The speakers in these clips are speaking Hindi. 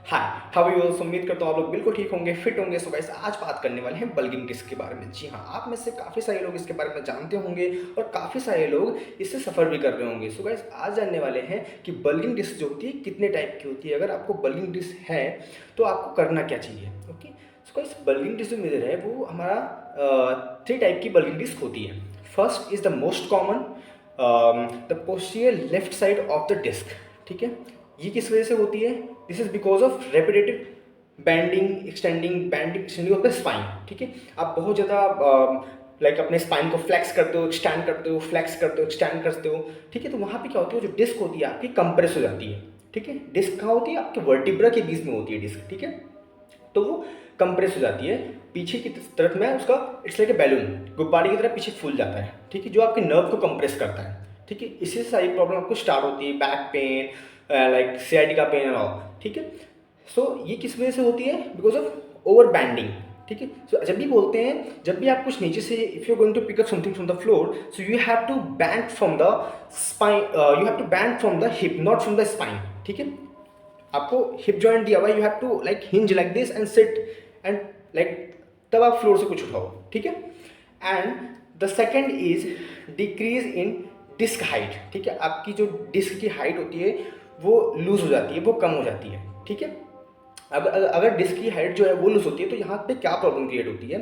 Hi, how you? उम्मीद करता हूँ आप लोग बिल्कुल ठीक होंगे, फिट होंगे। सो गाइस, आज बात करने वाले हैं बल्गिंग डिस्क के बारे में। जी हाँ, आप में से काफ़ी सारे लोग इसके बारे में जानते होंगे और काफ़ी सारे लोग इससे सफ़र भी कर रहे होंगे। सो गाइस, आज जानने वाले हैं कि बल्गिंग डिस्क जो होती है कितने टाइप की होती है। अगर आपको बल्गिंग डिस्क है तो आपको करना क्या चाहिए। Okay, so guys, bulging disc जो मेजर है वो हमारा 3 टाइप की बल्गिंग डिस्क होती है। First is the most common, the posterior left side of the disc. ठीक है, ये किस वजह से होती है? This is because of repetitive bending extending of the spine. ठीक है, आप बहुत ज़्यादा लाइक अपने स्पाइन को फ्लेक्स करते हो, एक्सटेंड करते हो, फ्लेक्स करते हो, एक्सटेंड करते हो। ठीक है, तो वहाँ पे क्या होती है, जो डिस्क होती है आपकी कंप्रेस हो जाती है। ठीक है, डिस्क कहाँ होती है? आपके वर्टिब्रा के बीच में होती है डिस्क। ठीक है, तो वो कंप्रेस हो जाती है पीछे की तरफ में, उसका इट्स लाइक ए बैलून, गुब्बारे की तरह पीछे फूल जाता है। ठीक है, जो आपके नर्व को कंप्रेस करता है। ठीक है, इसी से सारी प्रॉब्लम आपको स्टार्ट होती है, बैक पेन, लाइक सीआईडी का पेन और। ठीक है, सो ये किस वजह से होती है? Because of over bending. ठीक है, सो जब भी बोलते हैं, जब भी आप कुछ नीचे से, if you going to pick up something from the floor, so you have to bend from the spine, you have to bend from the hip, not from the spine. ठीक है, आपको हिप जॉइंट दिया हुआ है, you have to like hinge like this and sit and like, तब आप फ्लोर से कुछ उठाओ। ठीक है, and the second is decrease in disc height. ठीक है, आपकी जो डिस्क की हाइट होती है वो लूज हो जाती है, वो कम हो जाती है। ठीक है, अगर डिस्क की हाइट जो है वो लूज होती है तो यहाँ पे क्या प्रॉब्लम क्रिएट होती है?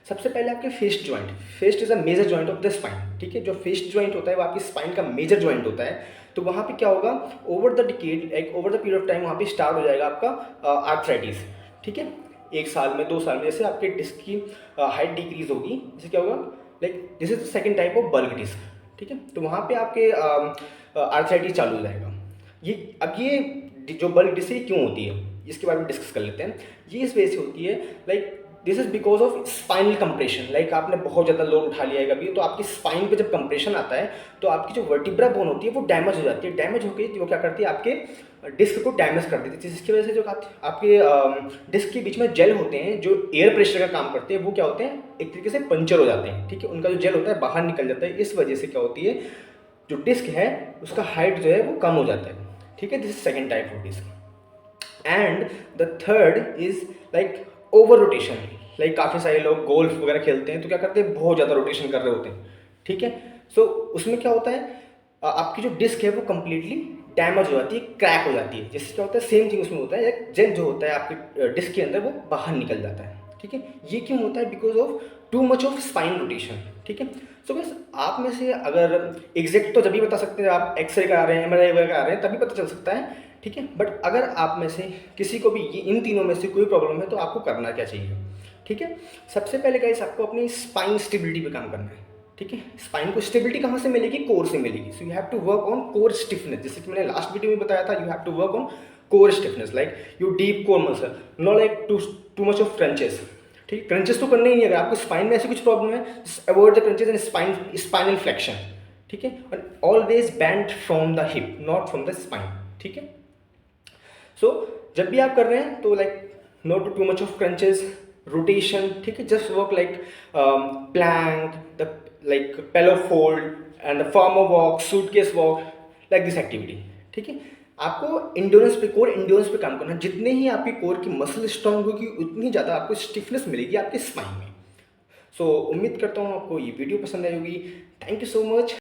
सबसे पहले आपके facet joint, facet is a major joint of the spine. ठीक है, जो फेस्ट जॉइंट होता है वो आपकी स्पाइन का मेजर जॉइंट होता है। तो वहाँ पे क्या होगा, over the decade, like over the period of time, वहाँ पे स्टार्ट हो जाएगा आपका आर्थराइटिस। ठीक है, 1 साल में, 2 साल में, जैसे आपके डिस्क की हाइट डिक्रीज होगी, जैसे क्या होगा, like this is the second type of bulk disc. ठीक है, तो वहाँ पे आपके आर्थराइटिस चालू हो जाएगा। ये जो बल्क डिस्क क्यों होती है इसके बारे में डिस्कस कर लेते हैं। ये इस वजह से होती है, like this is because of spinal compression. Like आपने बहुत ज़्यादा लोड उठा लिया है कभी, तो आपकी स्पाइन पे जब कंप्रेशन आता है तो आपकी जो वर्टिब्रा बोन होती है वो डैमेज हो जाती है। डैमेज होकर वो क्या करती है, आपके डिस्क को डैमेज कर देती है, जिसकी वजह से जो आपके डिस्क के बीच में जेल होते हैं जो एयर प्रेशर का काम करते हैं, वो क्या होते हैं, एक तरीके से पंचर हो जाते हैं। ठीक है, उनका जो जेल होता है बाहर निकल जाता है। इस वजह से क्या होती है, जो डिस्क है उसका हाइट जो है वो कम हो जाता है। ठीक है, this is second type of disc. And the third is like over rotation. Like काफ़ी सारे लोग गोल्फ वगैरह खेलते हैं तो क्या करते हैं, बहुत ज़्यादा रोटेशन कर रहे होते हैं। ठीक है, सो उसमें क्या होता है, आपकी जो डिस्क है वो कंप्लीटली डैमेज हो जाती है, क्रैक हो जाती है। जिससे क्या होता है, सेम थिंग उसमें होता है, एक जेल जो होता है आपकी डिस्क के अंदर वो बाहर निकल जाता है। ठीक है, ये क्यों होता है? Because of to much of spine rotation. ठीक है, सो बस आप में से अगर एग्जैक्ट तो जब भी बता सकते हैं, आप एक्सरे करा रहे हैं, एमआरआई वगैरह करा रहे हैं, तभी पता चल सकता है। ठीक है, बट अगर आप में से किसी को भी ये इन तीनों में से कोई प्रॉब्लम है तो आपको करना क्या चाहिए? ठीक है, सबसे पहले गाइस आपको अपनी स्पाइन स्टेबिलिटी पे काम करना है। ठीक है, स्पाइन को स्टेबिलिटी कहाँ से मिलेगी? कोर से मिलेगी। So you have to work on core stiffness, जैसे कि मैंने लास्ट वीडियो में बताया था, you have to work on core stiffness, like you deep core muscle, not like too much of crunches. ठीक है, क्रंचेस तो करने ही नहीं। अगर आपको स्पाइन में ऐसी कुछ प्रॉब्लम है, avoid the crunches and spinal flexion. ठीक है, और always band from the hip, not from the spine. ठीक है, सो जब भी आप कर रहे हैं तो like no too much of crunches, rotation. ठीक है, just work like plank, the like pillow fold and the farmer walk, suitcase walk, like this activity. ठीक है, आपको इंड्योरेंस पे, कोर इंड्योरेंस पे काम करना है। जितने ही आपकी कोर की मसल स्ट्रांग होगी उतनी ज़्यादा आपको स्टिफनेस मिलेगी आपके स्पाइन में। सो उम्मीद करता हूँ आपको ये वीडियो पसंद आई होगी। Thank you so much.